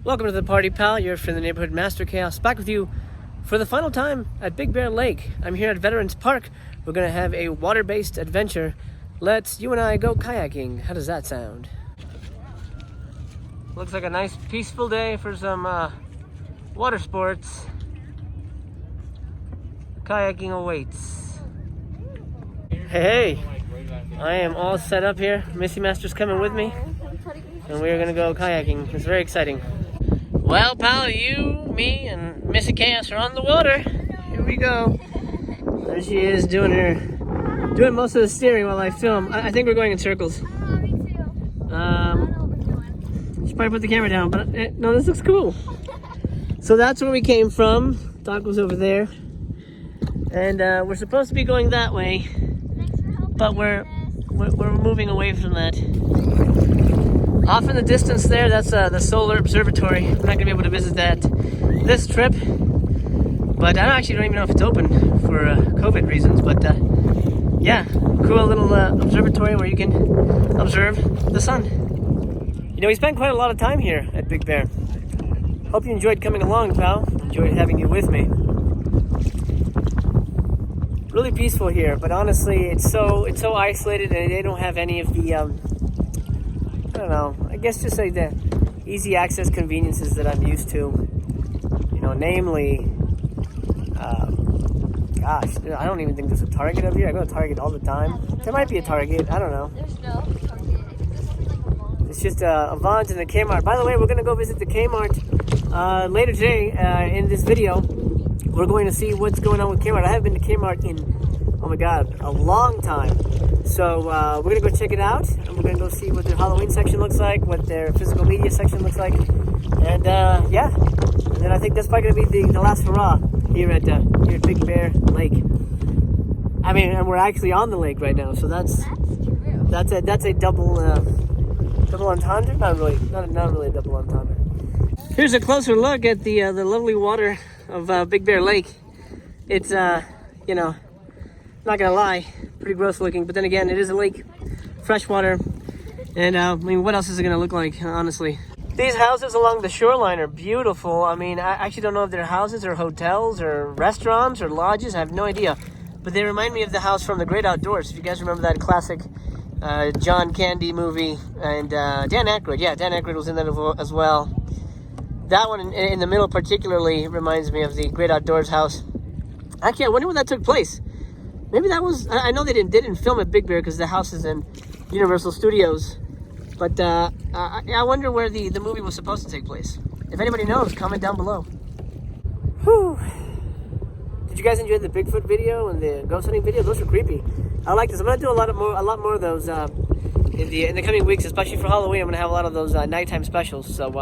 Welcome to the party, pal. You're from the neighborhood Master Chaos, back with you for the final time at Big Bear Lake. I'm here at Veterans Park. We're gonna have a water-based adventure. Let's you and I go kayaking. How does that sound? Looks like a nice peaceful day for some water sports. Kayaking awaits. Hey, I am all set up here. Missy Master's coming with me, and we're gonna go kayaking. It's very exciting. Well, pal, you, me, and Missy Chaos are on the water. Here we go. There she is, doing most of the steering while I film. I think we're going in circles. Me too. Should probably put the camera down, but no, this looks cool. So that's where we came from. Doc was over there, and we're supposed to be going that way, but we're moving away from that. Off in the distance there, that's the Solar Observatory. I'm not gonna be able to visit that this trip, but I actually don't even know if it's open for COVID reasons. But yeah, cool little observatory where you can observe the sun. You know, we spent quite a lot of time here at Big Bear. Hope you enjoyed coming along, pal. Enjoyed having you with me. Really peaceful here, but honestly, it's so isolated, and they don't have any of the I don't know, I guess just like the easy access conveniences that I'm used to. You know, namely, gosh, I don't even think there's a Target up here. I go to Target all the time. There might be a Target, I don't know. There's no Target. It's just a Vons and a Kmart. By the way, we're going to go visit the Kmart later today in this video. We're going to see what's going on with Kmart. I haven't been to Kmart in, oh my god, a long time. So we're going to go check it out, and we're going to go see what their Halloween section looks like, what their physical media section looks like, and yeah. And then I think that's probably going to be the last hurrah here at Big Bear Lake. I mean, and we're actually on the lake right now, so that's a double entendre. Not really a double entendre. Here's a closer look at the lovely water of Big Bear Lake. It's you know, not gonna lie, pretty gross looking, but then again, it is a lake, freshwater, and I mean, what else is it gonna look like, honestly? These houses along the shoreline are beautiful. I mean, I actually don't know if they're houses or hotels or restaurants or lodges. I have no idea, but they remind me of the house from The Great Outdoors. If you guys remember that classic John Candy movie, and Dan Aykroyd. Yeah, Dan Aykroyd was in that as well. That one in the middle particularly reminds me of The Great Outdoors house. Actually, I wonder when that took place. Maybe that was, I know they didn't film at Big Bear because the house is in Universal Studios. But I wonder where the movie was supposed to take place. If anybody knows, comment down below. Whew. Did you guys enjoy the Bigfoot video and the ghost hunting video? Those are creepy. I like this. I'm gonna do a lot more of those in the coming weeks, especially for Halloween. I'm gonna have a lot of those nighttime specials. So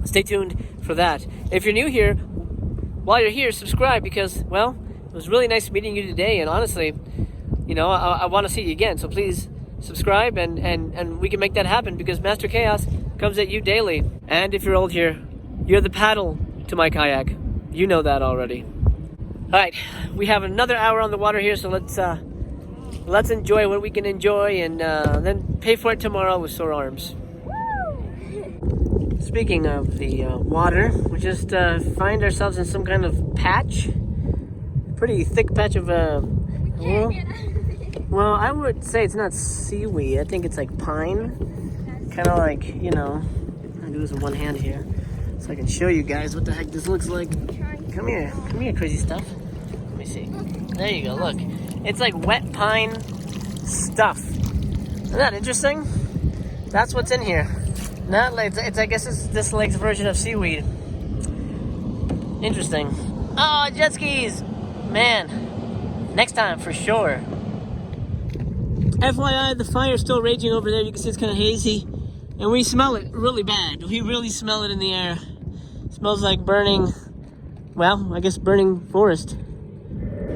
stay tuned for that. If you're new here, while you're here, subscribe, because, well, it was really nice meeting you today, and honestly, you know, I want to see you again. So please subscribe, and we can make that happen, because Master Chaos comes at you daily. And if you're old here, you're the paddle to my kayak. You know that already. All right, we have another hour on the water here, so let's enjoy what we can enjoy, and then pay for it tomorrow with sore arms. Speaking of the water, we just find ourselves in some kind of patch. Pretty thick patch of well, I would say it's not seaweed. I think it's like pine. Kind of like, you know, I'll do this with one hand here so I can show you guys what the heck this looks like. Come here, crazy stuff. Let me see. There you go, look. It's like wet pine stuff. Isn't that interesting? That's what's in here. Not like it's I guess it's this lake's version of seaweed. Interesting. Oh, jet skis! Man, next time for sure. FYI, the fire's still raging over there. You can see it's kind of hazy, and we smell it really bad. We really smell it in the air. It smells like burning, well, I guess burning forest.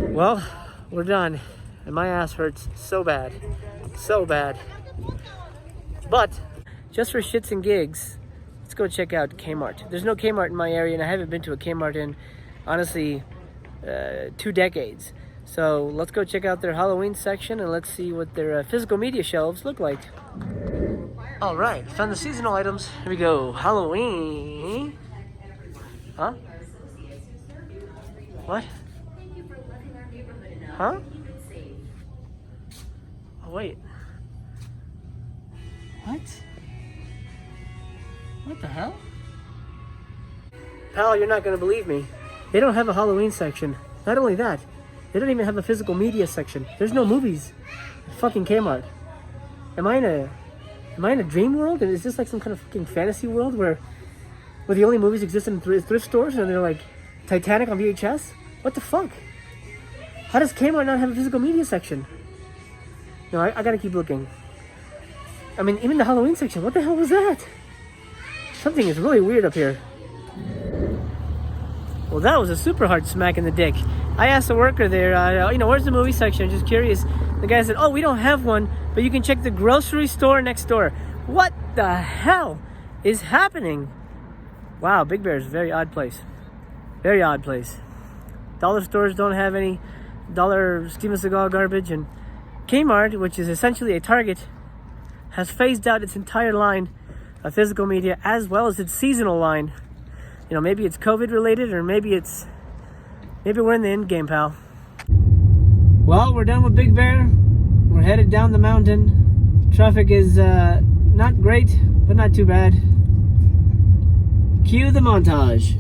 Well, we're done, and my ass hurts so bad, so bad. But just for shits and gigs, let's go check out Kmart. There's no Kmart in my area, and I haven't been to a Kmart in, honestly, 2 decades. So let's go check out their Halloween section, and let's see what their physical media shelves look like. All right, found the seasonal items. Here we go. Halloween. Huh? What? Huh? Oh, wait. What? What the hell? Pal, you're not gonna believe me. They don't have a Halloween section. Not only that, they don't even have a physical media section. There's no movies. Fucking Kmart. Am I in a dream world? Is this like some kind of fucking fantasy world where the only movies exist in thrift stores and they're like Titanic on VHS? What the fuck? How does Kmart not have a physical media section? No, I gotta keep looking. I mean, even the Halloween section, what the hell was that? Something is really weird up here. Well, that was a super hard smack in the dick. I asked the worker there, where's the movie section? Just curious. The guy said, oh, we don't have one, but you can check the grocery store next door. What the hell is happening? Wow, Big Bear is a very odd place. Very odd place. Dollar stores don't have any dollar Steven Seagal garbage, and Kmart, which is essentially a Target, has phased out its entire line of physical media as well as its seasonal line. You know, maybe it's COVID related, or maybe we're in the end game, pal. Well, we're done with Big Bear. We're headed down the mountain. Traffic is not great, but not too bad. Cue the montage.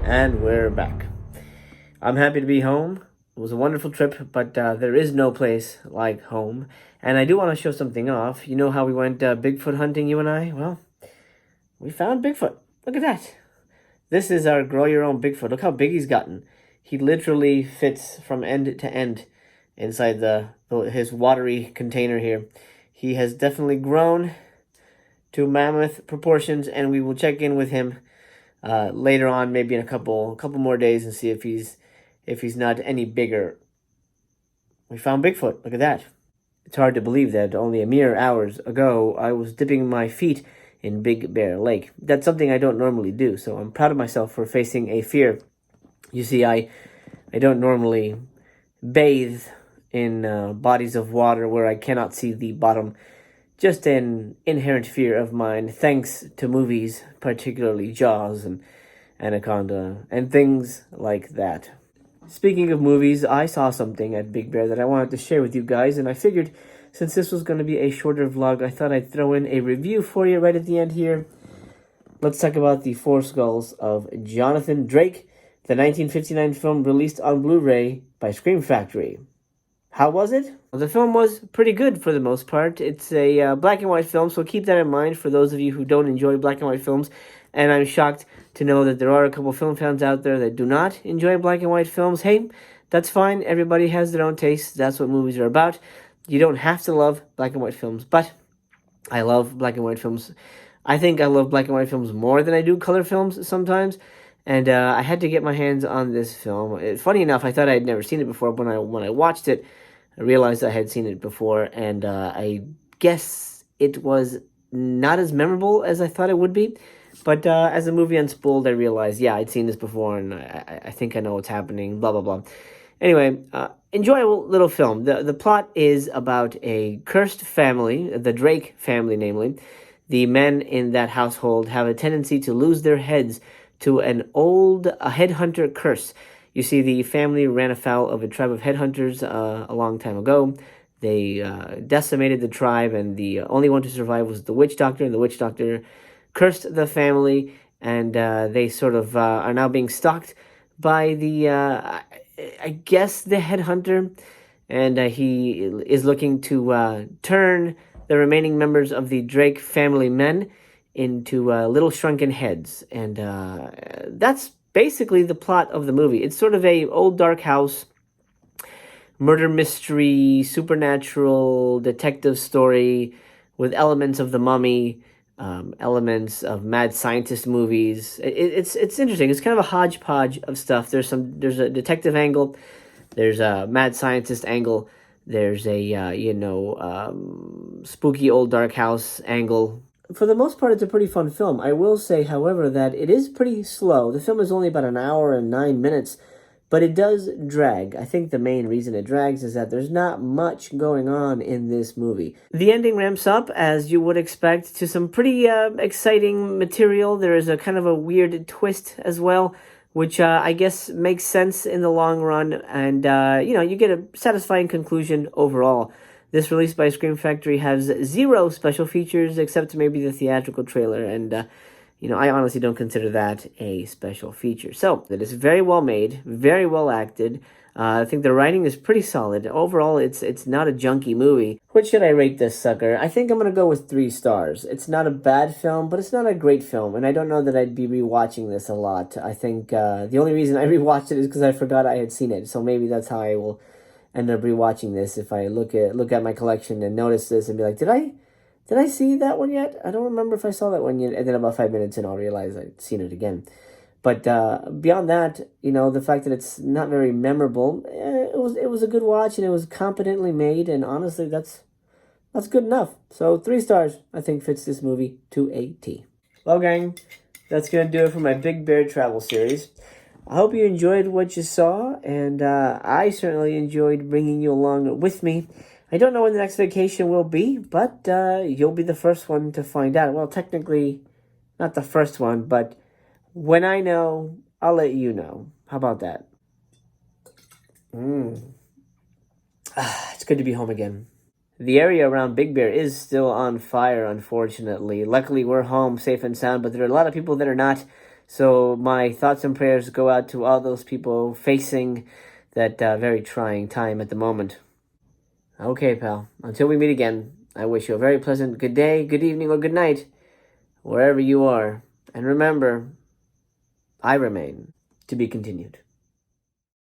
And we're back. I'm happy to be home. It was a wonderful trip, but there is no place like home. And I do want to show something off. You know how we went Bigfoot hunting, you and I? Well, we found Bigfoot. Look at that. This is our grow-your-own Bigfoot. Look how big he's gotten. He literally fits from end to end inside his watery container here. He has definitely grown to mammoth proportions, and we will check in with him later on, maybe in a couple more days, and see if he's not any bigger. We found Bigfoot. Look at that. It's hard to believe that only a mere hours ago I was dipping my feet in Big Bear Lake. That's something I don't normally do, so I'm proud of myself for facing a fear. You see, I don't normally bathe in bodies of water where I cannot see the bottom. Just an inherent fear of mine, thanks to movies, particularly Jaws and Anaconda, and things like that. Speaking of movies, I saw something at Big Bear that I wanted to share with you guys, and I figured since this was going to be a shorter vlog, I thought I'd throw in a review for you right at the end here. Let's talk about The Four Skulls of Jonathan Drake, the 1959 film released on Blu-ray by Scream Factory. How was it? Well, the film was pretty good for the most part. It's a black and white film, so keep that in mind for those of you who don't enjoy black and white films. And I'm shocked to know that there are a couple film fans out there that do not enjoy black and white films. Hey, that's fine. Everybody has their own tastes. That's what movies are about. You don't have to love black and white films, but I love black and white films. I think I love black and white films more than I do color films sometimes. And I had to get my hands on this film. Funny enough, I thought I had never seen it before. When I watched it, I realized I had seen it before, and I guess it was not as memorable as I thought it would be. But as the movie unspooled, I realized, yeah, I'd seen this before, and I think I know what's happening, blah, blah, blah. Anyway, enjoyable little film. The plot is about a cursed family, the Drake family, namely, the men in that household have a tendency to lose their heads to a headhunter curse. You see, the family ran afoul of a tribe of headhunters a long time ago. They decimated the tribe, and the only one to survive was the witch doctor, and the witch doctor cursed the family, and they sort of are now being stalked by I guess, the headhunter, and he is looking to turn the remaining members of the Drake family men into little shrunken heads, and that's basically the plot of the movie. It's sort of a old dark house, murder mystery, supernatural detective story with elements of The Mummy, elements of mad scientist movies. It's interesting. It's kind of a hodgepodge of stuff. There's a detective angle, there's a mad scientist angle, there's a spooky old dark house angle. For the most part, it's a pretty fun film. I will say, however, that it is pretty slow. The film is only about an hour and 9 minutes, but it does drag. I think the main reason it drags is that there's not much going on in this movie. The ending ramps up, as you would expect, to some pretty exciting material. There is a kind of a weird twist as well, which I guess makes sense in the long run, and you get a satisfying conclusion overall. This release by Scream Factory has 0 special features except maybe the theatrical trailer, and I honestly don't consider that a special feature. So, it is very well made, very well acted. I think the writing is pretty solid. Overall, it's not a junky movie. What should I rate this sucker? I think I'm going to go with 3 stars. It's not a bad film, but it's not a great film, and I don't know that I'd be rewatching this a lot. I think the only reason I rewatched it is because I forgot I had seen it, so maybe that's how I will end up rewatching this, if I look at my collection and notice this and be like, did I see that one yet? I don't remember if I saw that one yet. And then about 5 minutes in, I'll realize I'd seen it again. But beyond that, the fact that it's not very memorable, it was a good watch, and it was competently made, and honestly, that's good enough. So 3 stars, I think, fits this movie to a T. Well, gang, that's going to do it for my Big Bear travel series. I hope you enjoyed what you saw, and I certainly enjoyed bringing you along with me. I don't know when the next vacation will be, but you'll be the first one to find out. Well, technically, not the first one, but when I know, I'll let you know. How about that? It's good to be home again. The area around Big Bear is still on fire, unfortunately. Luckily, we're home safe and sound, but there are a lot of people that are not. So my thoughts and prayers go out to all those people facing that very trying time at the moment. Okay, pal. Until we meet again, I wish you a very pleasant good day, good evening, or good night, wherever you are. And remember, I remain to be continued.